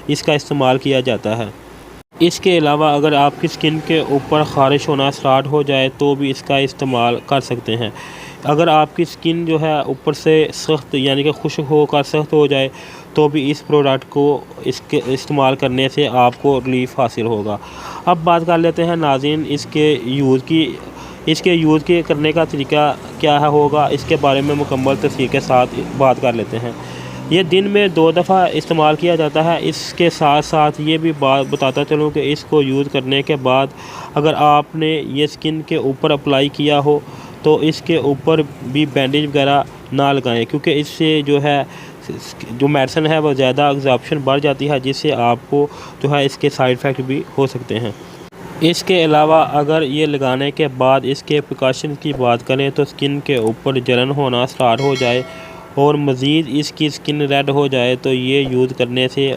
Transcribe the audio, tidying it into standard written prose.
इसका इस्तेमाल किया जाता है। इसके अलावा अगर आपकी स्किन के ऊपर ख़ारिश होना स्टार्ट हो जाए तो भी इसका इस्तेमाल कर सकते हैं। अगर आपकी स्किन जो है ऊपर से सख्त यानी कि खुश्क होकर सख्त हो जाए तो भी इस प्रोडक्ट को इसके इस्तेमाल करने से आपको रिलीफ हासिल होगा। अब बात कर लेते हैं नाज़रीन इसके यूज़ के करने का तरीका क्या होगा, इसके बारे में मुकम्मल तफसील के साथ बात कर लेते हैं। ये दिन में 2 दफ़ा इस्तेमाल किया जाता है। इसके साथ साथ ये भी बात बताता चलूँ कि इसको यूज़ करने के बाद अगर आपने ये स्किन के ऊपर अप्लाई किया हो तो इसके ऊपर भी बैंडेज वगैरह ना लगाएं, क्योंकि इससे जो मेडिसिन है वो ज़्यादा एब्ज़ॉर्प्शन बढ़ जाती है, जिससे आपको जो है इसके साइड इफ़ेक्ट भी हो सकते हैं। इसके अलावा अगर ये लगाने के बाद इसके प्रिकॉशन की बात करें तो स्किन के ऊपर जलन होना स्टार्ट हो जाए और मज़ीद इसकी स्किन रेड हो जाए तो ये यूज़ करने से